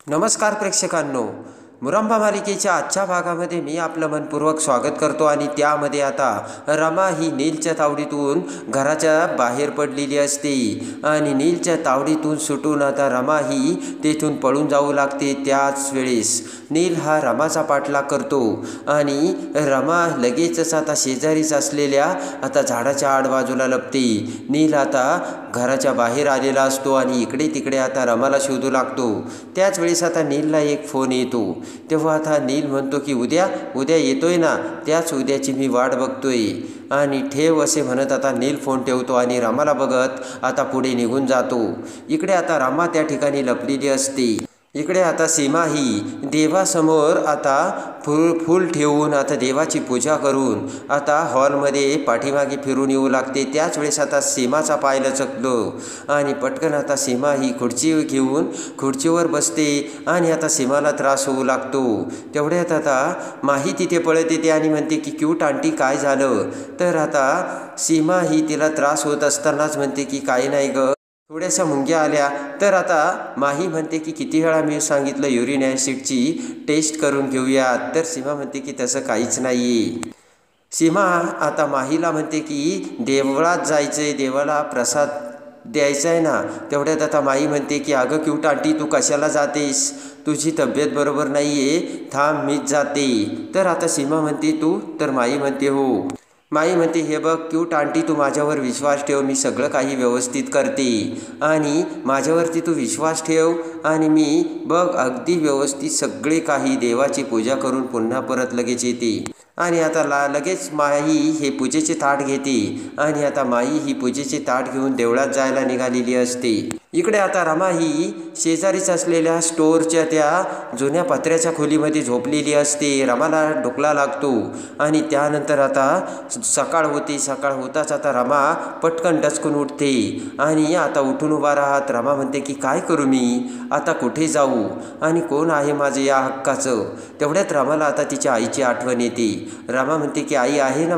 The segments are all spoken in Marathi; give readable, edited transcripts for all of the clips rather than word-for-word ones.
नमस्कार प्रेक्षकांनो, मुरंबा मालिकेच्या आजच्या भागामध्ये मी आपलं मनपूर्वक स्वागत करतो आणि त्यामध्ये आता रमा ही नीलच्या तावडीतून घराच्या बाहेर पडलेली असते आणि नीलच्या तावडीतून सुटून आता रमा ही तेथून पळून जाऊ लागते। त्याच वेळेस नील हा रमाचा पाठलाग करतो आणि रमा लगेचच आता शेजारीच असलेल्या आता झाडाच्या आडबाजूला लपते। नील आता घराच्या बाहेर आलेला असतो आणि इकडे तिकडे आता रमाला शोधू लागतो। त्याच वेळेस आता नीलला एक फोन येतो। तेव्हा आता नील म्हणतो की उद्या येतोय ना, त्याच उद्याची मी वाट बघतोय आणि ठेव असे म्हणत आता नील फोन ठेवतो आणि रमाला बघत आता पुढे निघून जातो। इकडे आता रमा त्या ठिकाणी लपलेली असते। इकडे आता सीमा ही देवासमोर आता फूल ठेवून आता देवाची पूजा करून आता हॉलमध्ये पाठीमागे फिरून येऊ लागते। त्याच वेळेस आता सीमाचा पाय लचकतो आणि पटकन आता सीमा ही खुर्ची घेऊन खुर्चीवर बसते आणि आता सीमाला त्रास होऊ लागतो। तेवढ्यात आता माही तिथे पळत येते आणि म्हणते की क्यूट आंटी काय झालं? तर आता सीमा ही तिला त्रास होत असतानाच म्हणते की काही नाही ग, थोड्याशा मुंग्या आल्या। तर आता माही म्हणते की किती वेळा मी सांगितलं युरिन ॲसिडची टेस्ट करून घेऊयात, तर सीमा म्हणते की तसं काहीच नाही। सीमा आता माहीला म्हणते की देवळात जायचंय, देवाला प्रसाद द्यायचा आहे ना। तेवढ्यात आता माई म्हणते की अगं क्यूट आंटी तू कशाला जातेस, तुझी तब्येत बरोबर नाही आहे, थांब मीच जाते। तर आता सीमा म्हणते तू, तर माई म्हणते हो। माई म्हणते हे बघ क्यूट आंटी तू माझ्यावर विश्वास ठेव, मी सगळं काही व्यवस्थित करते आणि माझ्यावरती तू विश्वास ठेव आणि मी बघ अगदी व्यवस्थित सगळे काही देवाची पूजा करून पुन्हा परत लगेच येते। आणि आता लगेच माई हे पूजेचे ताट घेते आणि आता माई ही पूजेचे ताट घेऊन देवळात जायला निघालेली असते। इकडे आता रमा ही शेजारीच असलेल्या स्टोअरच्या त्या जुन्या पत्र्याच्या खोलीमध्ये झोपलेली असते। रमाला ढोकला लागतो आणि त्यानंतर आता सकाळ होते। सकाळ होताच आता रमा पटकन डचकून उठते आणि आता उठून उभा राहत रमा म्हणते की काय करू मी आता, कुठे जाऊ आणि कोण आहे माझं या हक्काचं? तेवढ्यात रमाला आता तिच्या आईची आठवण येते। रमा म्हणते की आई आहे ना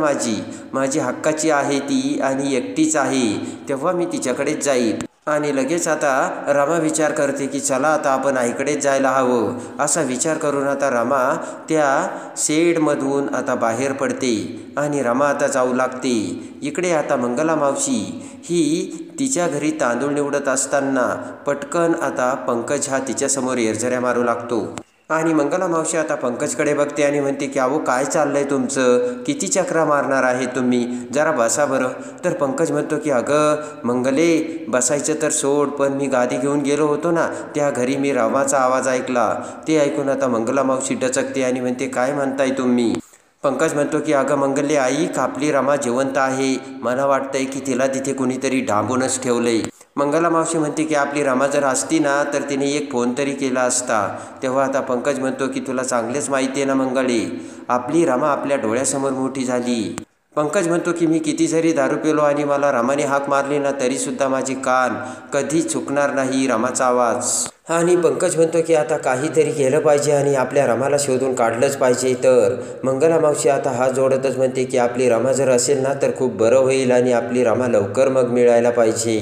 माझी हक्काची आहे ती आणि एकटीच आहे, तेव्हा मी तिच्याकडेच जाईल। आणि लगेच आता रमा विचार करते की चला आता आपण आईकडेच जायला हवं, असा विचार करून आता रमा त्या शेडमधून आता बाहेर पडते आणि रमा आता जाऊ लागते। इकडे आता मंगला मावशी ही तिच्या घरी तांदूळ निवडत असताना पटकन आता पंकज हा तिच्यासमोर येरझऱ्या मारू लागतो आणि मंगला मावशी आता पंकजकडे बघते आणि म्हणते की अहो काय चाललंय तुमचं, किती चक्रा मारणार आहे तुम्ही, जरा बसा बरं। तर पंकज म्हणतो की अगं मंगले बसायचं तर सोड, पण मी गादी घेऊन गेलो होतो ना, त्या घरी मी रमाचा आवाज ऐकला। ते ऐकून आता मंगला मावशी डचकते आणि म्हणते काय म्हणताय तुम्ही? पंकज म्हणतो की अगं मंगले ऐक, आपली रमा जिवंत आहे, मला वाटतंय की तिला तिथे कुणीतरी डांबूनच ठेवलंय। मंगला मावशी म्हणते की आपली रमा जर असती ना तर तिने एक फोन तरी केला असता। तेव्हा आता पंकज म्हणतो की तुला चांगलेच माहिती आहे ना मंगळे, आपली रमा आपल्या डोळ्यासमोर मोठी झाली। पंकज म्हणतो की मी किती जरी दारू पेलो आणि मला रमाने हाक मारली ना तरीसुद्धा माझी कान कधी चुकणार नाही रमाचा आवाज। आणि पंकज म्हणतो की आता काहीतरी केलं पाहिजे आणि आपल्या रमाला शोधून काढलंच पाहिजे। तर मंगला मावशी आता हात जोडतच म्हणते की आपली रमा जर असेल ना तर खूप बरं होईल आणि आपली रमा लवकर मग मिळायला पाहिजे।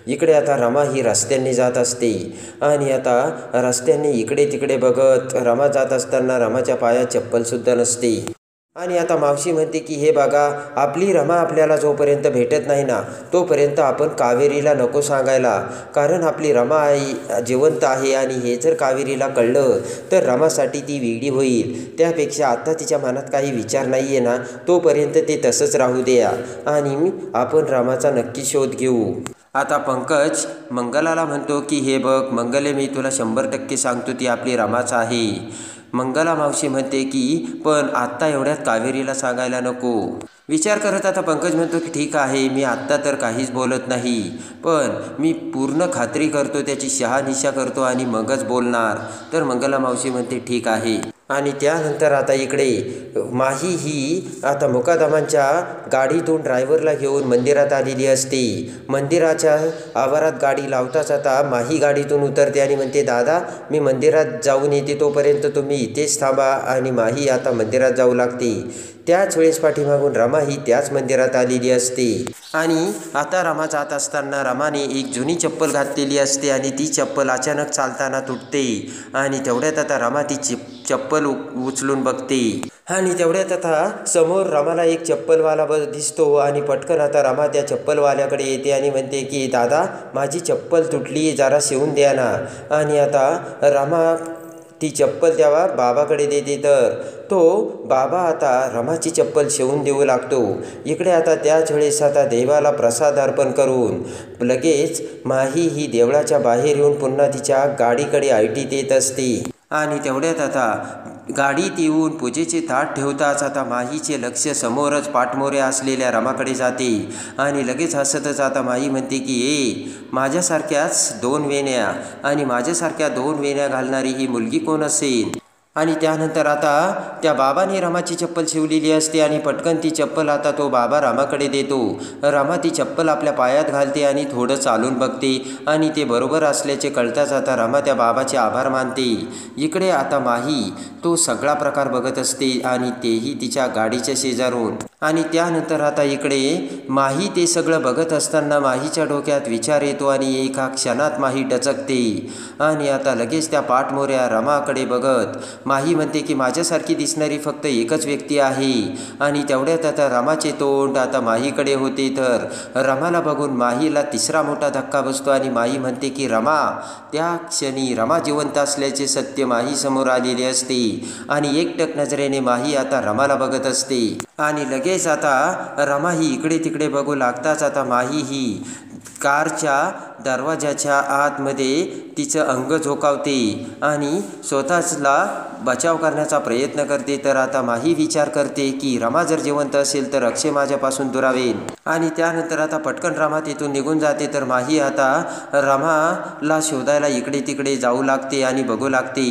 इकडे आता रमा ही रस्त्यांनी जात असते आणि आता रस्त्यांनी इकडे तिकडे बघत रमा जात असताना रमाच्या पायात चप्पलसुद्धा नसते। आणि आता मावशी म्हणते की हे बघा, आपली रमा आपल्याला जोपर्यंत भेटत नाही ना तोपर्यंत आपण कावेरीला नको सांगायला, कारण आपली रमा आई जिवंत आहे आणि हे जर कावेरीला कळलं तर रमासाठी ती वेगळी होईल। त्यापेक्षा आता तिच्या मनात काही विचार नाही आहे ना तोपर्यंत ते तसंच राहू द्या आणि आपण रमाचा नक्की शोध घेऊ। आता पंकज मंगलाला म्हणतो की हे बघ मंगले, मी तुला 100% सांगतो ती आपली रमाच आहे। मंगला मावशी म्हणते की पण आत्ता एवढ्यात कावेरीला सांगायला नको। विचार करत आता पंकज म्हणतो की ठीक आहे, मी आत्ता तर काहीच बोलत नाही, पण मी पूर्ण खात्री करतो, त्याची शहानिशा करतो आणि मगच बोलणार। तर मंगला मावशी म्हणते ठीक आहे। आणि त्यानंतर आता इकडे माही ही आता मुकादमांच्या गाडीतून ड्रायव्हरला घेऊन मंदिरात आलेली असते। मंदिराच्या आवारात गाडी लावताच आता माही गाडीतून उतरते आणि म्हणते दादा मी मंदिरात जाऊन येते, तोपर्यंत तुम्ही इथेच थांबा। आणि माही आता मंदिरात जाऊ लागते। त्याच वेळेस पाठीमागून रमा ही त्याच मंदिरात आलेली असते आणि आता रमा जात असताना रमाने एक जुनी चप्पल घातलेली असते आणि ती चप्पल अचानक चालताना तुटते आणि तेवढ्यात आता रमा ती चप्पल उचलून बघते आणि तेवढ्यात आता समोर रमाला एक चप्पलवाला दिसतो आणि पटकन आता रमा त्या चप्पलवाल्याकडे येते आणि म्हणते की दादा माझी चप्पल तुटली, जरा शिवून द्या ना. आणि आता रमा ती चप्पल तेव्हा बाबाकडे देते तर तो बाबा आता रमाची चप्पल शिवून देऊ लागतो. इकडे आता त्याच वेळेस आता देवाला प्रसाद अर्पण करून लगेच माही ही देवळाच्या बाहेर येऊन पुन्हा तिच्या गाडीकडे ऐटीत येत असते आणि तेवढ्यात आता गाडीत येऊन पूजेचे ताट ठेवताच आता माहीचे लक्ष समोरच पाठमोऱ्या असलेल्या रमाकडे जाते आणि लगेच हसतच आता माही म्हणते की माझ्यासारख्याच 2 वेण्या आणि माझ्यासारख्या 2 वेण्या घालणारी ही मुलगी कोण असेल. आणि त्यानंतर आता त्या बाबाने रमाची चप्पल शिवलेली असते आणि पटकन ती चप्पल आता तो बाबा रमाकडे देतो. रमा ती चप्पल आपल्या पायात घालते आणि थोडं चालून बघते आणि ते बरोबर असल्याचे कळताच आता रमा त्या बाबाचे आभार मानते. इकडे आता माही तो सगळा प्रकार बघत असते आणि तेही तिच्या गाडीच्या शेजारून. आणि त्यानंतर आता इकडे माही ते सगळं बघत असताना माहीच्या डोक्यात विचार येतो आणि एका क्षणात माही डचकते आणि आता लगेच त्या पाठमोऱ्या रमाकडे बघत माही म्हणते की माझ्यासारखी दिसणारी फक्त एकच व्यक्ती आहे. आणि तेवढ्यात आता रमाचे तोंड आता माहीकडे होते तर रमाला बघून माहीला तिसरा मोठा धक्का बसतो आणि माही म्हणते की रमा. त्या क्षणी रमा जिवंत असल्याचे सत्य माही समोर आलेले असते आणि एकटक नजरेने माही आता रमाला बघत असते आणि लगेच आता रमा ही इकडे तिकडे बघू लागताच आता माही ही कारच्या दरवाजाच्या आतमध्ये तिचं अंग झोकावते आणि स्वतःला बचाव करण्याचा प्रयत्न करते. तर आता माही विचार करते की रमा जर जिवंत असेल तर अक्षय माझ्यापासून दुरावेल. आणि त्यानंतर आता पटकन रमा तिथून निघून जाते तर माही आता रमाला शोधायला इकडे तिकडे जाऊ लागते आणि बघू लागते.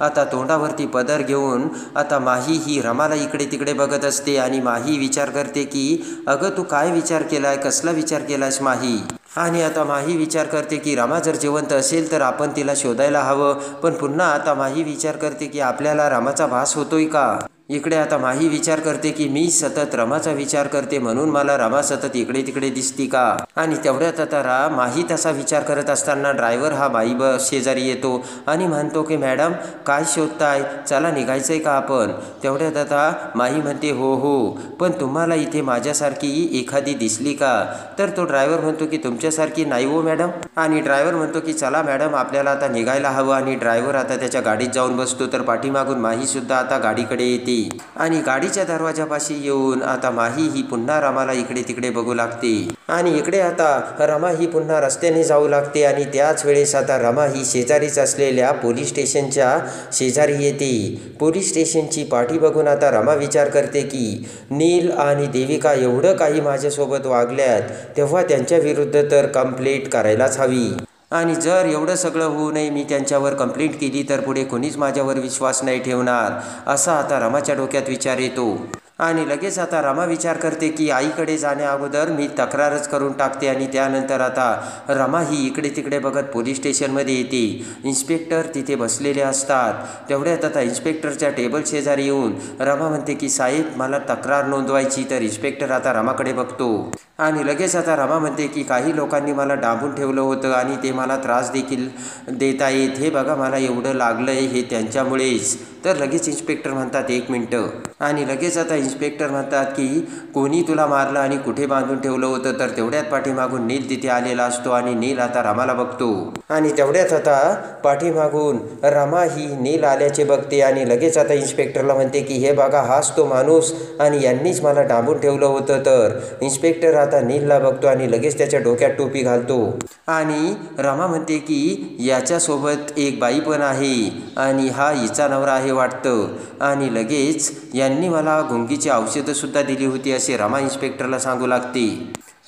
आता तोंडावरती पदर घेऊन आता माही ही रमाला इकडे तिकडे बघत असते आणि माही विचार करते की अगं तू काय विचार केलाय, कसला विचार केलायस माही. आणि आता माही विचार करते की रमा जर जिवंत असेल तर आपण तिला शोधायला हवं. पण पुन्हा आता माही विचार करते की आपल्याला रमाचा भास होतोय का. इकडे आता माही विचार करते की मी सतत रमाचा विचार करते म्हणून मला रमा सतत इकडे तिकडे दिसती का. आणि तेवढ्यात आता माही तसा विचार करत असताना ड्रायव्हर हा बाई शेजारी येतो आणि म्हणतो की मॅडम काय शोधताय, चला निघायचंय का आपण. तेवढ्यात आता माही म्हणते हो पण तुम्हाला इथे माझ्यासारखी एखादी दिसली का. तर तो ड्रायव्हर म्हणतो की तुमच्यासारखी नाही हो मॅडम. आणि ड्रायव्हर म्हणतो की चला मॅडम आपल्याला आता निघायला हवं. आणि ड्रायव्हर आता त्याच्या गाडीत जाऊन बसतो तर पाठीमागून माही सुद्धा आता गाडीकडे येते आणि गाडीच्या दरवाजापाशी येऊन आता माही ही पुन्हा रमाला इकडे तिकडे बघू लागते. आणि इकडे आता रमा ही पुन्हा रस्त्याने जाऊ लागते आणि त्याच वेळेस आता रमा ही शेजारीच असलेल्या पोलीस स्टेशनच्या शेजारी येते. पोलीस स्टेशनची पाठी बघून आता रमा विचार करते की नील आणि देविका एवढं काही माझ्यासोबत वागल्यात तेव्हा त्यांच्या विरुद्ध तर कंप्लेंट करायलाच हवी. आणि जर एवढं सगळं होऊ नये मी त्यांच्यावर कंप्लेंट केली तर पुढे कोणीच माझ्यावर विश्वास नाही ठेवणार, असा आता रमाच्या डोक्यात विचार येतो. आणि लगेच आता रमा विचार करते की आईकडे जाण्या अगोदर मी तक्रारच करून टाकते. आणि त्यानंतर आता रमा ही इकडे तिकडे बघत पोलीस स्टेशनमध्ये येते. इन्स्पेक्टर तिथे बसलेले असतात. तेवढ्यात आता इन्स्पेक्टरच्या टेबल शेजारी येऊन रमा म्हणते की साहेब मला तक्रार नोंदवायची. तर इन्स्पेक्टर आता रमाकडे बघतो आणि लगेच आता रमा म्हणते की काही लोकांनी मला डांबून ठेवलं होतं आणि ते मला त्रास देखील देत आहेत. हे बघा मला एवढं लागलंय हे त्यांच्यामुळेच. तर लगेच इन्स्पेक्टर म्हणतात 1 मिनटं. आणि लगेच आता इन्स्पेक्टर म्हणतात की कोणी तुला मारलं आणि कुठे बांधून ठेवलं होतं. तर तेवढ्यात पाठीमागून नील तिथे आलेला असतो आणि नील आता रमाला बघतो. आणि तेवढ्यात आता पाठीमागून रमा ही नील आल्याचे बघते आणि लगेच आता इन्स्पेक्टरला म्हणते की हे बघा हाच तो माणूस आणि यांनीच मला डांबून ठेवलं होतं. तर इन्स्पेक्टर आता नीलला बघतो आणि लगेच त्याच्या डोक्यात टोपी घालतो. आणि रमा म्हणते की याच्यासोबत एक बाई पण आहे आणि हा हिचा नवरा आहे वाटतं. आणि लगेच यांनी मला गुंगीची औषधंसुद्धा दिली होती असे रमा इन्स्पेक्टरला सांगू लागते.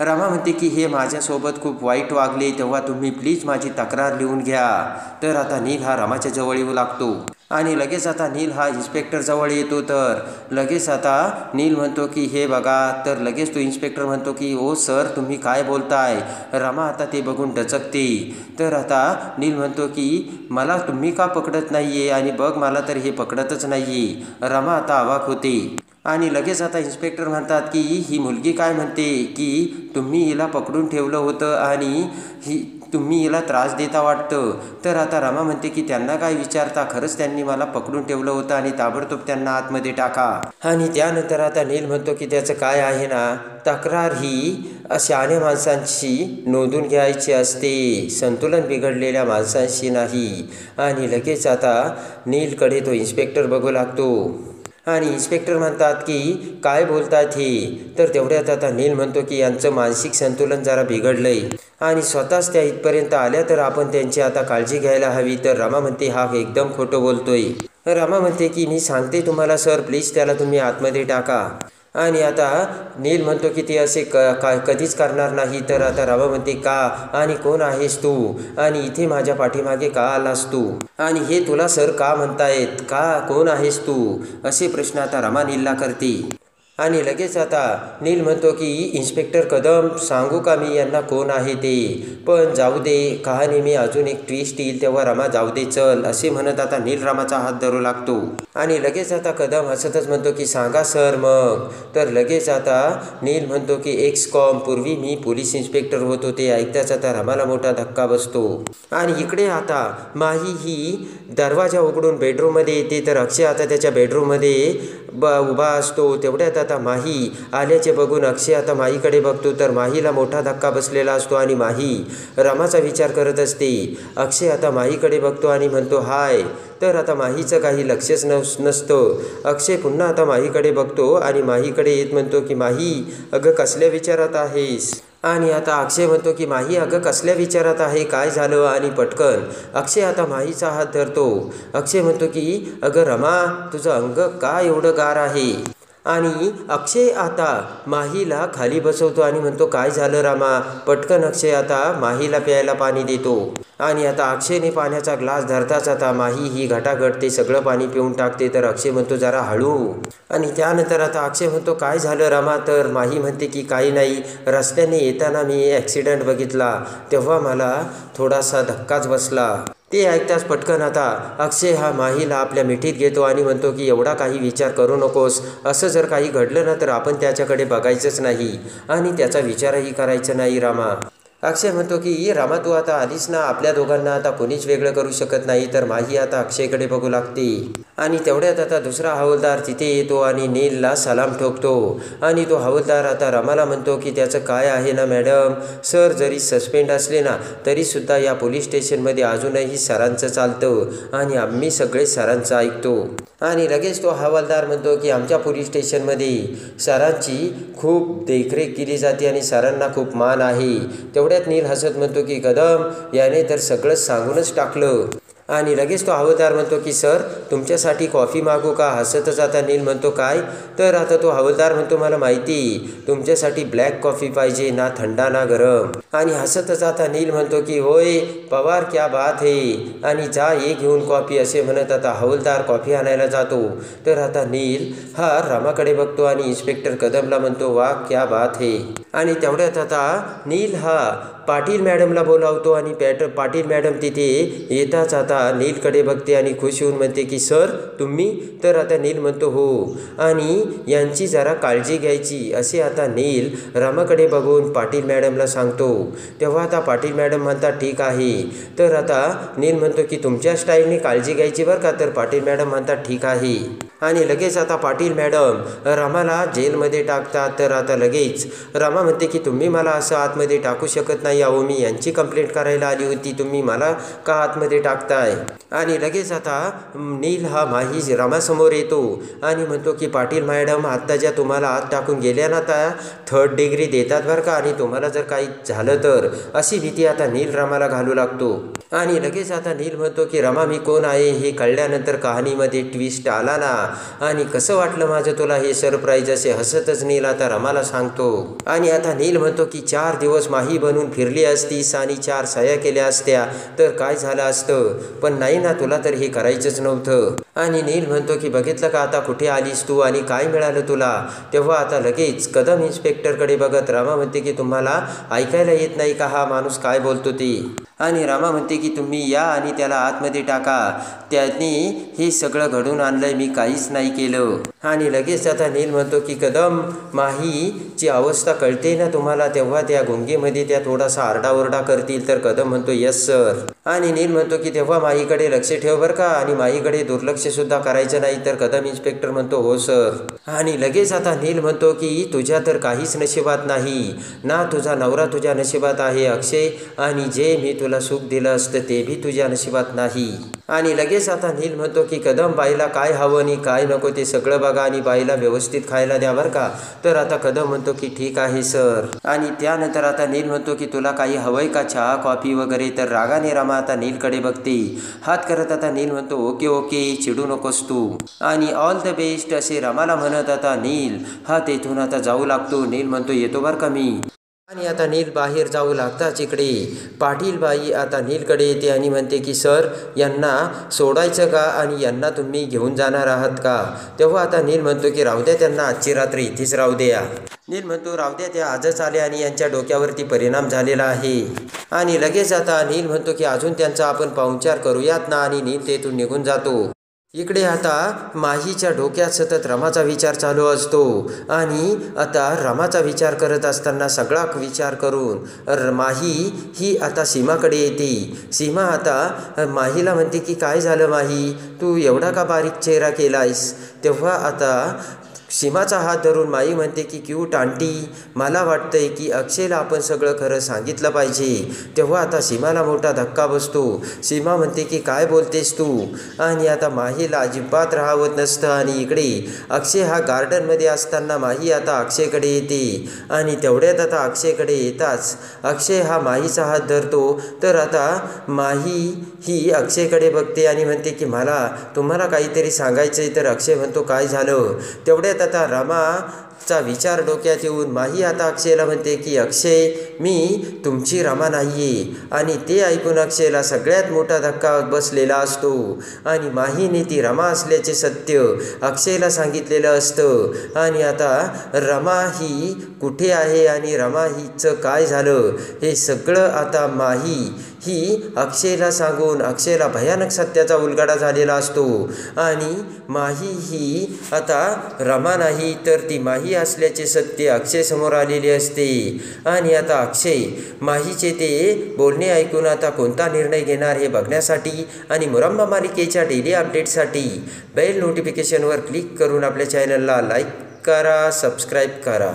रमा म्हणते की हे माझ्यासोबत खूप वाईट वागले तेव्हा तुम्ही प्लीज माझी तक्रार लिहून घ्या. तर आता नील हा रमाच्या जवळ येऊ लागतो आणि लगेच आता नील हा इन्स्पेक्टर जवळ येतो. तर लगेच आता नील म्हणतो की हे बघा. तर लगेच तो इन्स्पेक्टर म्हणतो की ओ सर तुम्ही काय बोलताय. रमा आता ते बघून डचकते. तर आता नील म्हणतो की मला तुम्ही का पकडत नाहीये आणि बघ मला तर हे पकडतच नाहीये. रमा आता अवाक होते आणि लगेच आता इन्स्पेक्टर म्हणतात की ही मुलगी काय म्हणते की तुम्ही हिला पकडून ठेवलं होतं आणि तुम्ही हिला त्रास देता वाटतं. तर आता रमा म्हणते की त्यांना काय विचारता, खरंच त्यांनी मला पकडून ठेवलं होतं आणि ताबडतोब त्यांना आतमध्ये टाका. आणि त्यानंतर आता नील म्हणतो की त्याचं काय आहे ना, तक्रार ही शहाण्या माणसांची नोंदून घ्यायची असते, संतुलन बिघडलेल्या माणसांशी नाही. आणि लगेच आता नीलकडे तो इन्स्पेक्टर बघू लागतो आणि इन्स्पेक्टर म्हणतात की काय बोलतात हे. तर तेवढ्यात आता नील म्हणतो की यांचं मानसिक संतुलन जरा बिघडलंय आणि स्वतःच त्या इथपर्यंत आल्या तर आपण त्यांची आता काळजी घ्यायला हवी. तर रमा म्हणते हा एकदम खोटं बोलतोय. रमा म्हणते की मी सांगते तुम्हाला सर, प्लीज त्याला तुम्ही आतमध्ये टाका. आणि आता नील म्हणतो की ते असे कधीच करणार नाही. तर आता रमा म्हणते का आणि कोण आहेस तू आणि इथे माझ्या पाठीमागे का आलास तू आणि हे तुला सर का म्हणतायत, का कोण आहेस तू, असे प्रश्न आता रमा नीलला करते. आणि लगेच आता नील म्हणतो की इन्स्पेक्टर कदम सांगू का मी यांना कोण आहे ते, पण जाऊ दे, कहाणी मी अजून एक ट्विस्ट येईल तेव्हा रमा जाऊ दे चल, असे म्हणत आता नील रामाचा हात धरू लागतो. आणि लगेच आता कदम हसतच म्हणतो की सांगा सर मग. तर लगेच आता नील म्हणतो की एक्सकॉम पूर्वी मी पोलीस इन्स्पेक्टर होतो. ते ऐकताच आता रमाला मोठा धक्का बसतो. आणि इकडे आता माही ही दरवाजा उघडून बेडरूममध्ये येते. तर अक्षय आता त्याच्या बेडरूममध्ये उभा असतो. तेवढ्यात आता माही आल्याचे बघून अक्षय आता माहीकडे बघतो. तर माहीला मोठा धक्का बसलेला असतो आणि माही रमाचा विचार करत असते. अक्षय आता माहीकडे बघतो आणि म्हणतो हाय. तर आता माहीचं काही लक्षच नसतं. अक्षय पुन्हा आता माहीकडे बघतो आणि माहीकडे येत म्हणतो की माही अगं कसल्या विचारात आहेस. आणि आता अक्षय म्हणतो की माही अगं कसल्या विचारात आहे, काय झालं. आणि पटकन अक्षय आता माहीचा हात धरतो. अक्षय म्हणतो की अगं रमा तुझं अंग का एवढं गार आहे. आणि अक्षय आता माहीला खाली बसवतो आणि म्हणतो काय झालं रामा. पटकन अक्षय आता माहीला प्यायला पाणी देतो. आणि आता अक्षयने पाण्याचा ग्लास धरताच आता माही ही घटाघट ते सगळं पाणी पिऊन टाकते. तर अक्षय म्हणतो जरा हळू. आणि त्यानंतर आता अक्षय म्हणतो काय झालं रामा. तर माही म्हणते की काही नाही, रस्त्याने येताना मी ॲक्सिडेंट बघितला तेव्हा मला थोडासा धक्काच बसला. ते ऐकताच पटकन आता अक्षय हा माहीला आपल्या मिठीत घेतो आणि म्हणतो की एवढा काही विचार करू नकोस. असं जर काही घडलं ना तर आपण त्याच्याकडे बघायचंच नाही आणि त्याचा विचारही करायचा नाही रामा. अक्षय म्हणतो की रामा तू आता आलीस ना, आपल्या दोघांना आता कोणीच वेगळं करू शकत नाही. तर माही आता अक्षयकडे बघू लागते. आणि तेवढ्यात आता दुसरा हवालदार तिथे येतो आणि नीलला सलाम ठोकतो. आणि तो हवालदार आता रमाला म्हणतो की त्याचं काय आहे ना मॅडम, सर जरी सस्पेंड असले ना तरीसुद्धा या पोलीस स्टेशनमध्ये अजूनही सरांचं चालतं आणि आम्ही सगळे सरांचं ऐकतो. आणि लगेच तो हवालदार म्हणतो की आमच्या पोलीस स्टेशनमध्ये सरांची खूप देखरेख केली जाते आणि सरांना खूप मान आहे. तेवढ्यात नील हसत म्हणतो की कदम याने तर सगळंच सांगूनच टाकलं. आणि लगेच तो हवालदार म्हणतो की सर तुमच्यासाठी कॉफी मागू का. हसतच आता नील म्हणतो काय. तर आता तो हवालदार म्हणतो मला माहिती तुमच्यासाठी ब्लॅक कॉफी पाहिजे, ना थंडा ना गरम. आणि हसतच आता नील म्हणतो की होय पवार क्या बात है, आणि जा ये घेऊन कॉफी, असे म्हणत आता हवालदार कॉफी आणायला जातो. तर आता नील हा रामाकडे बघतो आणि इन्स्पेक्टर कदमला म्हणतो वा क्या बात है. आणि तेवढ्यात आता नील हा पाटील मॅडमला बोलावतो आणि पाटील मॅडम तिथे येताच आता नीलकडे बघते आणि खुश होऊन म्हणते की सर तुम्ही. तर आता नील म्हणतो हो, आणि यांची जरा काळजी घ्यायची, असे आता नील रामाकडे बघून पाटील मॅडमला सांगतो. तेव्हा आता पाटील मॅडम म्हणतात ठीक आहे. तर आता नील म्हणतो की तुमच्या स्टाईलने काळजी घ्यायची बरं का. तर पाटील मॅडम म्हणतात ठीक आहे. आणि लगेच आता पाटील मॅडम रमाला जेलमध्ये टाकतात. तर आता लगेच रमा म्हणते की तुम्ही मला असं आतमध्ये टाकू शकत नाही. अहो मी यांची कंप्लेंट करायला आली होती, तुम्ही मला का आतमध्ये टाकताय. आणि लगेच आता नील हा माही रमासमोर येतो आणि म्हणतो की पाटील मॅडम आत्ता ज्या तुम्हाला आत टाकून गेल्या ना त्या 3rd डिग्री देतात बरं का, आणि तुम्हाला जर काही झालं तर, अशी भीती आता नील रमाला घालू लागतो. आणि लगेच आता नील म्हणतो की रमा मी कोण आहे हे कळल्यानंतर कहाणीमध्ये ट्विस्ट आला ना, आणि कसं वाटलं माझं तुला हे सरप्राईज, असे हसतच नील आता रमाला सांगतो. आणि आता नील म्हणतो की 4 दिवस माही बनून फिरली असतीस आणि 4 सह्या केल्या असत्या तर काय झालं असतं, पण नाही ना तुला तर हे करायचंच नव्हतं. आणि नील म्हणतो की बघितलं का आता कुठे आलीस तू आणि काय मिळालं तुला. तेव्हा आता लगेच कदम इन्स्पेक्टरकडे बघत रमा म्हणते की तुम्हाला ऐकायला येत नाही का हा माणूस काय बोलतो ते. आणि रमा म्हणते की तुम्ही या आणि त्याला आतमध्ये टाका, त्याने हे सगळं घडून आणलंय, मी काहीच नाही केलं. आणि लगेच आता नील म्हणतो की कदम, माहीची अवस्था कळते ना तुम्हाला, तेव्हा त्या गुंगेमध्ये त्या थोडासा आरडाओरडा करतील. तर कदम म्हणतो यस सर. आणि नील म्हणतो की तेव्हा माहीकडे लक्ष ठेव बरं का, आणि माहीकडे दुर्लक्ष सुद्धा करायचं नाही. तर कदम इन्स्पेक्टर म्हणतो हो सर. आणि लगेच आता नील म्हणतो की तुझ्या तर काहीच नशिबात नाही ना, तुझा नवरा तुझ्या नशिबात आहे अक्षय, आणि जे मी तुला सुख दिलं असतं ते भी तुझ्या नशिबात नाही. आणि लगेच आता नील म्हणतो की कदम, बाईला काय हवं आणि काय नको ते सगळं बघा, आणि बाईला व्यवस्थित खायला द्या बरं का. तर आता कदम म्हणतो की ठीक आहे सर. आणि त्यानंतर आता नील म्हणतो की तुला काही हवंय का, चहा कॉफी वगैरे. तर रागाने रमा आता नीलकडे बघते, हात करत आता नील म्हणतो ओके ओके, चिडू नकोस तू, आणि ऑल द बेस्ट असे रमाला म्हणत आता नील हा तेथून आता जाऊ लागतो. नील म्हणतो येतो बरं का मी. आणि आता नील बाहेर जाऊ लागताच इकडे पाटील बाई आता नीलकडे येते आणि म्हणते की सर, यांना सोडायचं का आणि यांना तुम्ही घेऊन जाणार आहात का. तेव्हा आता नील म्हणतो की राहू द्या, त्यांना आजची रात्र इथेच राहू द्या. नील म्हणतो राहू द्या, त्या आजच आले आणि यांच्या डोक्यावरती परिणाम झालेला आहे. आणि लगेच आता नील म्हणतो की अजून त्यांचा आपण पाहुणचार करूयात ना, आणि नील तेथून निघून जातो. इकडे आता माहीच्या डोक्यात सतत रमाचा विचार चालू असतो, आणि आता रमाचा विचार करत असताना सगळा विचार करून माही ही आता सीमाकडे येते. सीमा आता माहीला म्हणते की काय झालं माही, तू एवढा का बारीक चेहरा केलायस. तेव्हा आता सीमाचा हात धरून माई म्हणते की क्यूट आंटी, मला वाटतंय की अक्षयला आपण सगळं खरं सांगितलं पाहिजे. तेव्हा आता सीमाला मोठा धक्का बसतो. सीमा म्हणते की काय बोलतेस तू, आणि आता माहीला अजिबात राहावत नसतं. आणि इकडे अक्षय हा गार्डनमध्ये असताना माही आता अक्षयकडे येते, आणि तेवढ्यात आता अक्षयकडे येताच अक्षय हा माहीचा हात धरतो. तर आता माही ही अक्षयकडे बघते आणि म्हणते की मला तुम्हाला काहीतरी सांगायचं आहे. तर अक्षय म्हणतो काय झालं. तेवढ्यात आता रमाचा विचार डोक्यात येऊन माही आता अक्षयला म्हणते की अक्षय, मी तुमची रमा नाही आहे. आणि ते ऐकून अक्षयला सगळ्यात मोठा धक्का बसलेला असतो, आणि माहीने ती रमा असल्याचे सत्य अक्षयला सांगितलेलं असतं. आणि आता रमा ही कुठे आहे आणि रमा हिचं काय झालं हे सगळं आता माही ही अक्षयला सांगून अक्षयला भयानक सत्याचा उलगडा झालेला असतो. आणि माही ही आता रमा नाही तर ती माही असल्याचे सत्य अक्षयसमोर आलेले असते. आणि आता अक्षय माहीचे ते बोलणे ऐकून आता कोणता निर्णय घेणार हे बघण्यासाठी आणि मुरंबा मालिकेच्या डेली अपडेटसाठी बेल नोटिफिकेशनवर क्लिक करून आपल्या चॅनलला लाईक करा, सबस्क्राईब करा.